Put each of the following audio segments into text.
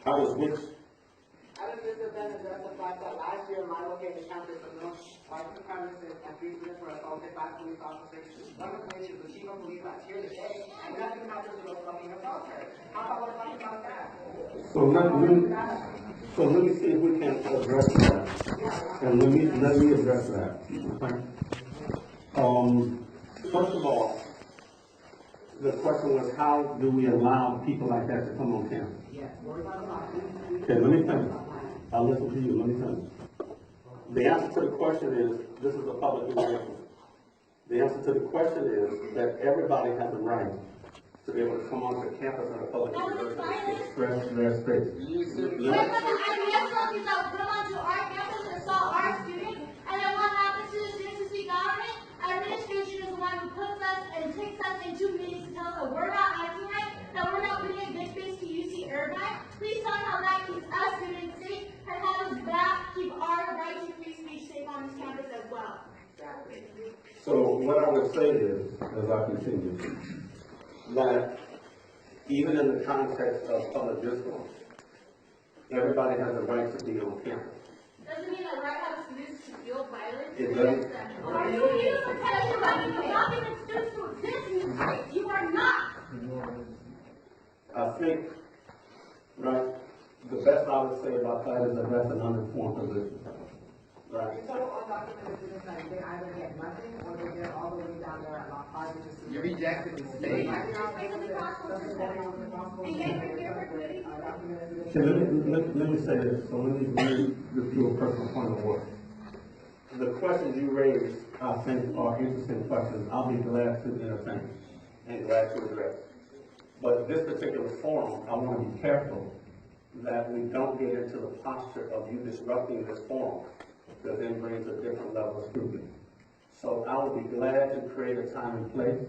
I was with, How does this event address the fact that last year my located campus of North white supremacists and 3 students were assaulted by police officers? One of which is the chief of police that's here today, and nothing happens to those fucking assaulters. How about we're talking about that? so let me see if we can address that. And let me address that. Okay? First of all, the question was, how do we allow people like that to come on campus? Yes, we're talking about Okay, let me finish. I'll listen to you, let me finish. The answer to the question is, this is a public example. The answer to the question is that everybody has a right to be able to come onto campus at a public university to express their space. When the IBS monkeys that come onto our campus and assault our students, and then what happens to the students who speak government? Administration is the one who puts us and takes us into meetings to tell us that we're not acting right, that we're not putting a good face to UC Irvine. Please tell me how that keeps us students safe and how does that keep our right to free speech safe on this campus as well. So what I would say is, as I continue, that even in the context of public discourse, everybody has a right to be on campus. Doesn't mean that right have students to feel violence It against doesn't. them. Are you use the tension right to not get students to exist in this place? You are not. I think, right, the best I would say about that is that that's an uninformed position. Right? So undocumented students that they either get nothing or they get all the way down there at Los Angeles. You rejected the state. Right now, basically possible system. And yet we're here for community. Okay, let me say this, so let me just do a personal point of order. The questions you raised, I think, are interesting questions. I'll be glad to entertain and glad to address. But this particular forum, I want to be careful that we don't get into the posture of you disrupting this forum that then brings a different level of scrutiny. So I would be glad to create a time and place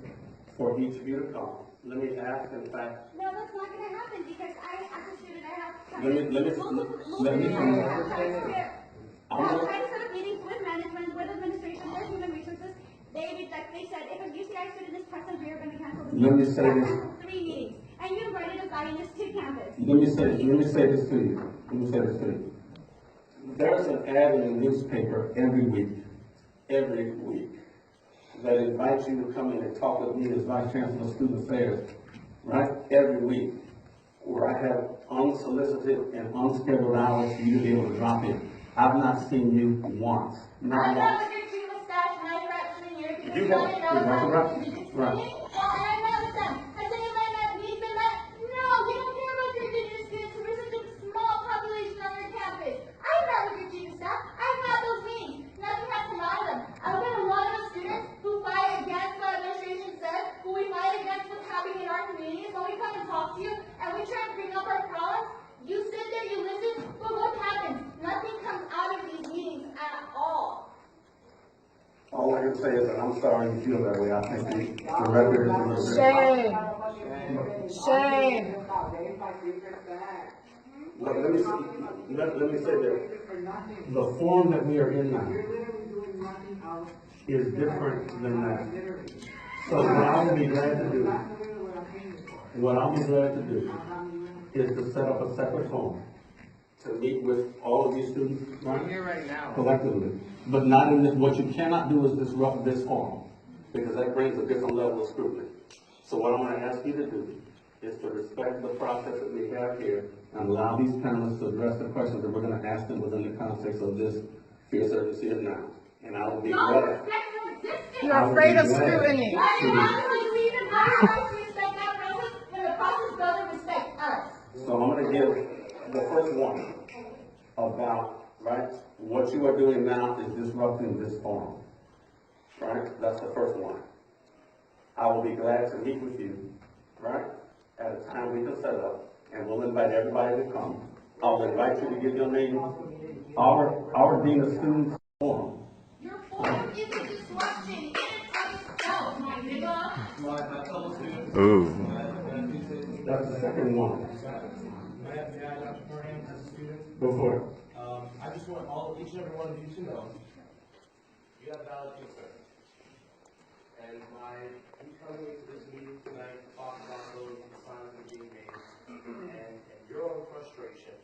for each of you to come. Let me ask, in fact, No, that's not going to happen because I, as a student, I have let me I have tried to set up meetings with management, with administration, with human resources. They said, if a UCI student is present, we are going to cancel this. Let me say this. 3 meetings. And you invited a Zionist to campus. Let me say this to you. There's an ad in the newspaper every week, that invites you to come in and talk with me as Vice Chancellor of Student Affairs, right? Every week, where I have unsolicited and unscheduled hours for you to be able to drop in. I've not seen you once, not I once. met with your chief of staff when I freshman year because You you have- wanted to know you're about right. the indigenous Right. students. Well, and I met with them. Has anybody met me? Been met? No, we don't care about your indigenous students. We're such a small population on your campus. I met with your chief of staff. I've had those meetings. Nothing has come out of them. I've met a lot of students who fight against what administration says, who we fight against what's happening in our communities. When we come and talk to you and we try and bring up our problems, you sit there, you listen, but what happens? Nothing comes out of these meetings at all. All I can say is that I'm sorry you feel that way. I think the record is a little bit. Shame. But let me say this. The form that we are in now is different than that. So what I will be glad to do is to set up a separate forum to meet with all of these students, We're here right now. collectively. But not in this, what you cannot do is disrupt this forum, because that brings a different level of scrutiny. So what I'm gonna ask you to do is to respect the process that we have here and allow these panelists to address the questions that we're gonna ask them within the context of this fierce urgency of now. And I will be No glad. respect no existence. You're afraid of scrutiny. Why do you even have to respect that process when the process doesn't respect us? So I'm gonna give the first one about, right, what you are doing now is disrupting this forum. Right, that's the first one. I will be glad to meet with you, right, at a time we can set up, and we'll invite everybody to come. I'll invite you to give your name. Our Dean of Students forum. Your forum is a disruption in and of itself, my nigga. My fellow students. Ooh. That's the second one. May I Dr. Moran, as a student? Go for it. I just want each and every one of you to know, you have valid concerns. And you coming to this meeting tonight to talk about those signs that are being made, and you're on the front frustration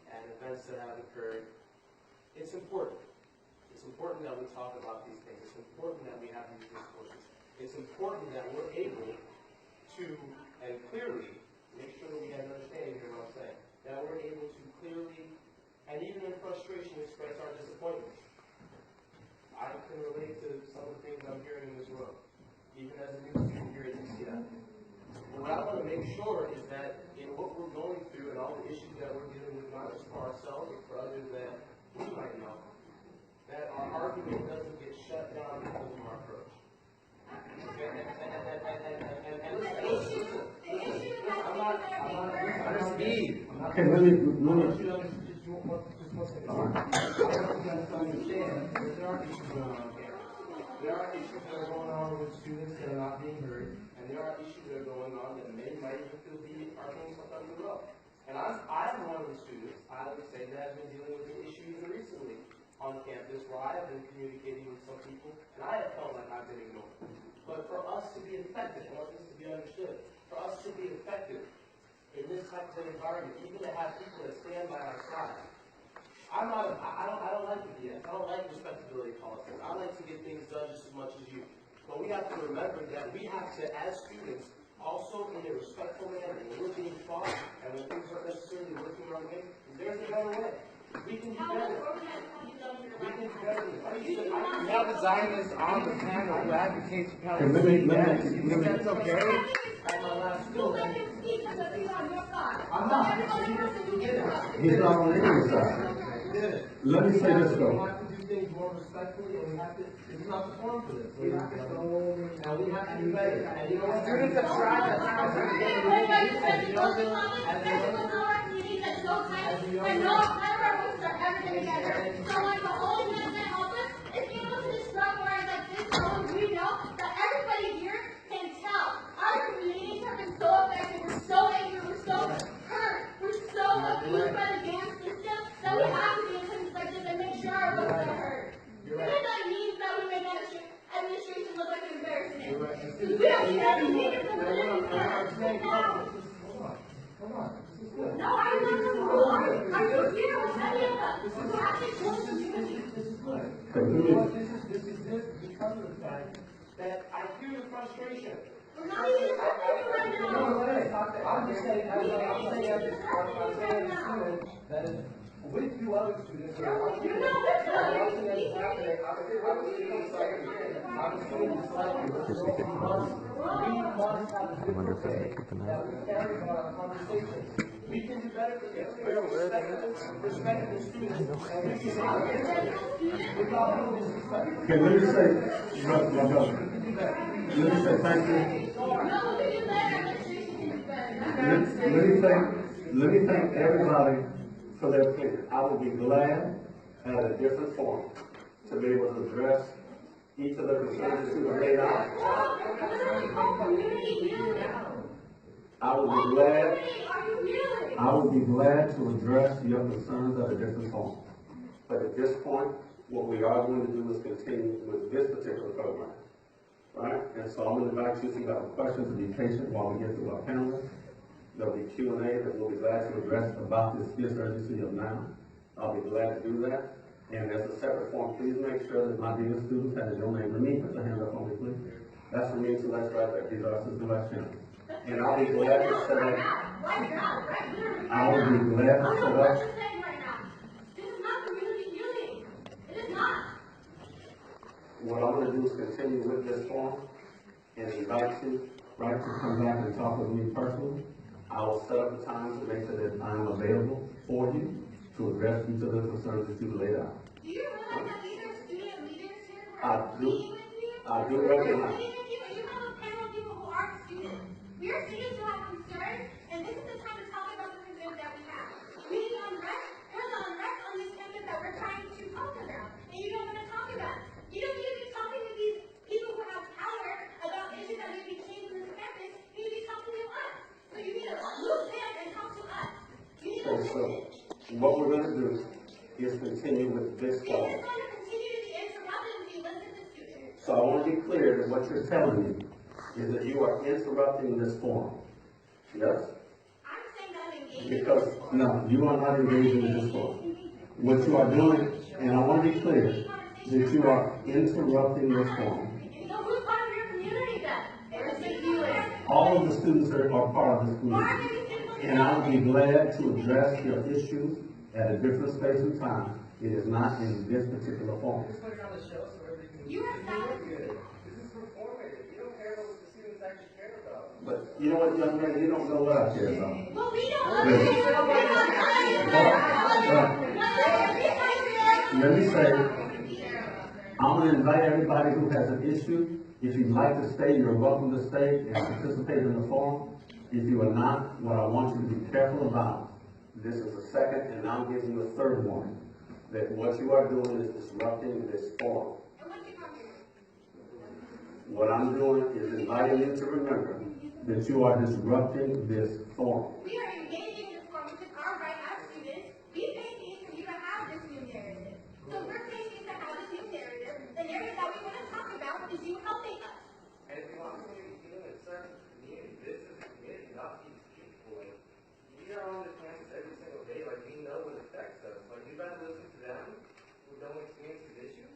and events that have occurred, it's important. It's important that we talk about these things. It's important that we have these discourses. It's important that we're able to, and clearly, make sure that we have an understanding of what I'm saying, that we're able to clearly, and even in frustration, express our disappointment. I can relate to some of the things I'm hearing in this world, even as a new student here at UCF. But what I want to make sure is that in what we're going through and all the issues that we're dealing with, not just for ourselves, but for others that we might know, that our argument doesn't get shut down because of our approach. Okay? Okay, let me. There are issues that are going on with students that are not being heard, and there are issues that are going on that might even feel are being sometimes as well. And I'm one of the students, I would say, that has been dealing with an issue even recently on campus where I have been communicating with some people, and I have felt like I've been ignored. But for us to be effective, I want this to be understood, for us to be effective in this type of environment, even to have people that stand by our side, I don't like the BS. I don't like respectability politics. I like to get things done just as much as you. But we have to remember that we have to, as students, also in a respectful manner, when we're being taught and when things aren't necessarily working our way, there's a better way. We can do better. We can do better. We have a Zionist on the panel who advocates for Okay, let me- Palestine. You think that's okay? At my last You school. let him speak because he's on your side. I'm So not. every other person who interrupts. He's not on any side. Let me say this We though. have to do things more respectfully, and we have to, this is not the forum for this. We have to, and we have to do better. And you know what? Students have tried that time and again. Wait, wait, closing comments, especially with our meetings at no time, and none of our voices are ever going to get heard. So like the only thing that's going to help us is being able to disrupt whereas like this, so we know that everybody here can tell. Our meetings have been so effective, we're so angry, we're so hurt, we're so abused by the damn system that we have to be in things like this and make sure our voices are heard. Even if that means that we make administration look like an embarrassment. Because we don't need every meeting to put it in there. Come on, this is good. No, I know the rule. Are you here with any of us? You have to join the community. This is good. Okay, let You me- know what? This is good because of the fact that I hear the frustration. We're not even talking right now. I'm just saying, as a student, that is with you other students, that are watching You're not with us. watching this happening, I'm a student slightly, but we must have a different way that we carry on our conversations. We can do better for this. We're respectable students, and we can without no disrespect. Okay, let me say, my brother, let me say thank you. No, we can let administration do better. Let me thank everybody for their opinion. I would be glad at a different forum to be able to address each of the concerns that you have laid out. I would be glad, I would be glad to address your concerns at a different forum. But at this point, what we are going to do is continue with this particular program. Right? And so I'm going to invite you, if you have questions, to be patient while we get through our panelists. There'll be Q&A that we'll be glad to address about this urgency of now. I'll be glad to do that. And as a separate form, please make sure that my dear students have your name. Remy, put your hand up on me, please. That's for me, so that's right there. These are Assistant Vice Chancellor. And I'll be glad to set up. I will be glad to set up. This is not community healing. It is not. What I'm going to do is continue with this forum and invite you, right, to come back and talk with me personally. I will set up the time to make sure that I'm available for you to address each of the concerns that you laid out. Do you realize that these are student leaders here who I are do. meeting with you? I do We're recognize. meeting with you, and you have a panel of people who aren't students. We are students who have concerns, and this is the time to talk about the concerns that we have. We need unrest. There's unrest on this campus that we're trying to talk about, and you don't want to talk about it. You don't need to be talking to these people who have power about issues that need to be changed on this campus. You need to be talking to us. So you need to move them and talk to us. You need to Okay, so listen. what we're going to do is continue with this It is forum. going to continue to be interrupted if you listen to students. So I want to be clear that what you're telling me is that you are interrupting this forum. Yes? I'm saying that I'm engaging Because, no, you are not engaging in this forum. What you are doing, and I want to be clear, that you are interrupting this forum. So who's part of your community then? SJWS. All of the students are part of this community. And I would be glad to address your issues at a different space and time. It is not in this particular forum. Just put it on the show so everybody can. You have found. This is performative. You don't care about what the students actually care about. But you know what, young man, you don't know what I care about. Well, we don't understand. Let me say, I'm gonna invite everybody who has an issue. If you'd like to stay, you're welcome to stay and participate in the forum. If you are not, what I want you to be careful about, this is the second, and now I'm giving you a third warning, that what you are doing is disrupting this forum. What I'm doing is inviting you to remember that you are disrupting this forum. We are engaging this forum, which is our right as students. We pay fees for you to have this new narrative. So we're paying fees to have this new narrative. The narrative that we want to talk about is you helping us. And if you want somebody to feel it serves the community, this is the community, not these people. Like, we are on the campus every single day, like, we know what affects us. Like, you better listen to them who don't experience these issues.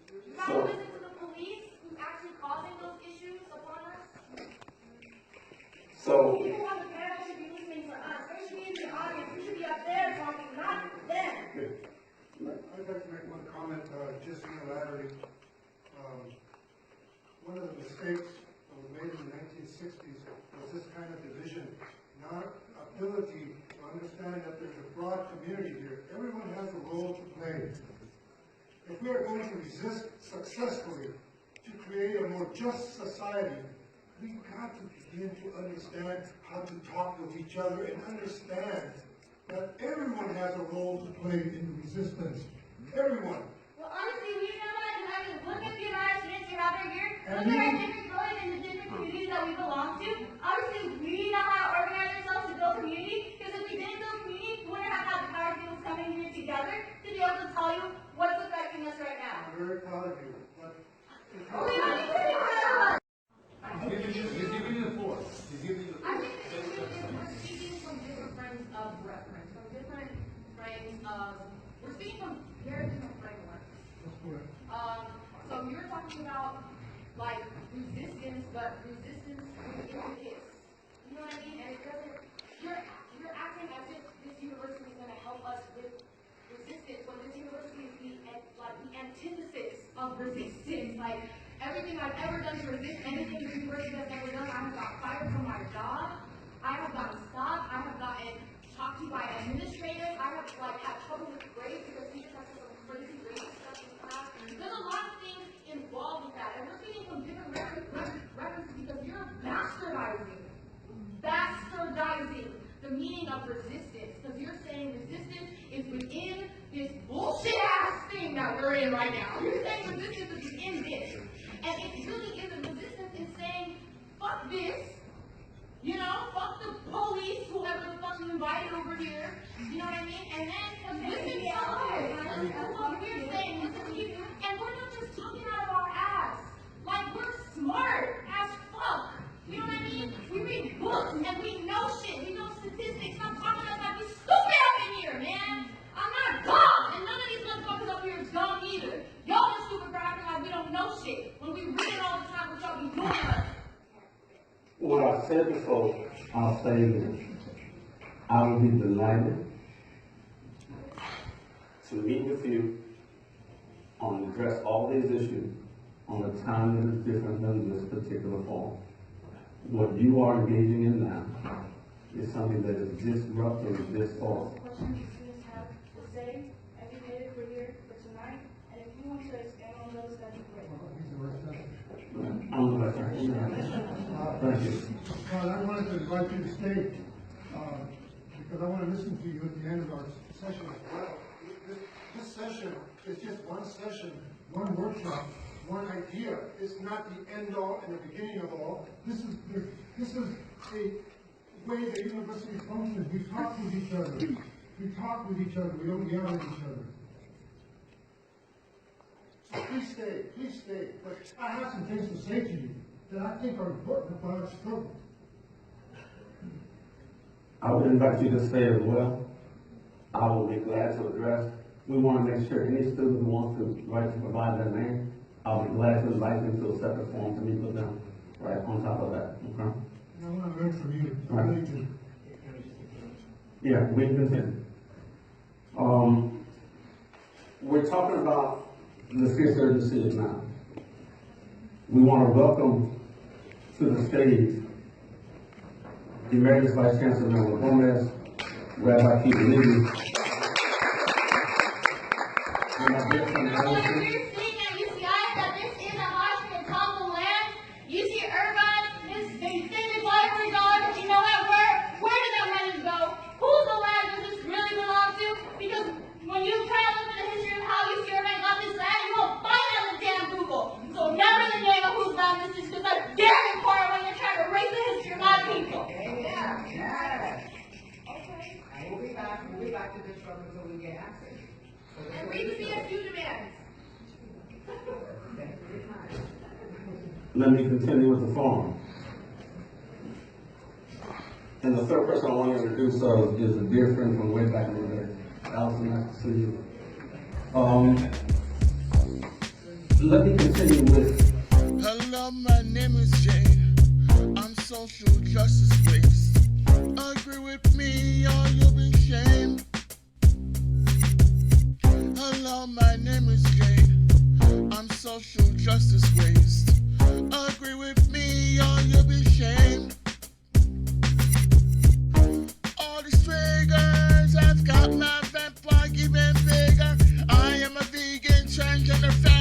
You gotta listen to the police who's actually causing those issues upon us. So, People on the panel should be listening to us. They should be in the audience. We should be up there talking, not them. I'd like to make one comment, just unilaterally. One of the mistakes that was made in the 1960s was this kind of division, not ability to understand that there's a broad community here. Everyone has a role to play. If we are going to resist successfully to create a more just society, we've got to begin to understand how to talk with each other and understand that everyone has a role to play in the resistance. Everyone. Well, honestly, we know that, and I mean, look at the amount of students you have right here. And Look at our you- different growing in the different communities that we belong to. Obviously, we know how to organize ourselves to build community, because if we didn't build community, we wouldn't have had the power people coming here together to be able to tell you what's affecting us right now. I'm very proud of you, but Oh, we don't need to be proud of us. he's giving you the floor. He's giving you the I think the issue is we're speaking from different frames of reference, from different frames of, we're speaking from very different frameworks. That's correct. So you're talking about like resistance, but resistance within the kids. You know what I mean? And it doesn't, you're acting as if this university is gonna help us with resistance, when this university is the antithesis of resistance. Like, everything I've ever done to resist anything this university has ever done, I have got fired from my job, I have gotten stopped, I have gotten talked to by administrators, I have had trouble with grades because teachers have some crazy grades and stuff in class. There's a lot of things involved with that, and we're speaking from different references because you're bastardizing the meaning of resistance, because you're saying resistance is within this bullshit ass thing that we're in right now. You're saying resistance is within this. And it really isn't. Resistance is saying, fuck this, you know, fuck the police, whoever the fuck you invited over here, you know what I mean? And then listen to us, listen to what we're saying, listen to you, and we're not just talking out of our ass. Like, we're smart as fuck. You know what I mean? We read books and we know shit. We know statistics. Stop talking to us like we stupid up in here, man. I'm not dumb, and none of these motherfuckers up here is dumb either. Y'all are stupid for acting like we don't know shit when we read it all the time. What y'all be doing to us? what I said before, I'll say again. I would be delighted to meet with you on address all these issues on a time that is different than this particular forum. What you are engaging in now is something that is disrupting this forum. Question these students have to say, and we made it for here for tonight, and if you want to expand on those, that'd be great. I'm gonna thank you. Thank you. I wanted to invite you to stay, because I want to listen to you at the end of our session as well. This session is just one session, one workshop, one idea. It's not the end all and the beginning of all. This is a way the university functions. We talk with each other. We talk with each other. We don't yell at each other. So please stay, please stay. But I have some things to say to you that I think are important about our struggle. I would invite you to stay as well. I will be glad to address. We want to make sure any student who wants to write to provide their name, I'll be glad to invite them to a separate form to meet with them right on top of that, okay? And I want to learn from you, I Right. really do. Yeah, we can continue. We're talking about the fifth urgency now. We want to welcome to the stage the Emeritus Vice Chancellor Manuel Gomez, Rabbi Peter Levy, and my dear friend So if Allison. you're seeing at UCI that this is a Washington Combo land, UC Irvine, they say this library's on, but you know what, where did that money go? Whose the land does this really belong to? Because when you try to look at the history of how UC Irvine got this land, you won't find it on the damn Google. So never the name of whose land this is, because that's damn important when you're trying to erase the history of my people. We'll be back to this from until we get answers. And read the CSU demands. Thank you for your time. Let me continue with the forum. And the third person I want to introduce is a dear friend from way back in the day. Allison, nice to see you. Let me continue with. Hello, my name is Jane. I'm social justice waste. Agree with me or you'll be shamed. Hello, my name is Jane. I'm social justice waste. Agree with me or you'll be shamed. All these triggers have got my vampire even bigger. I am a vegan transgender fan.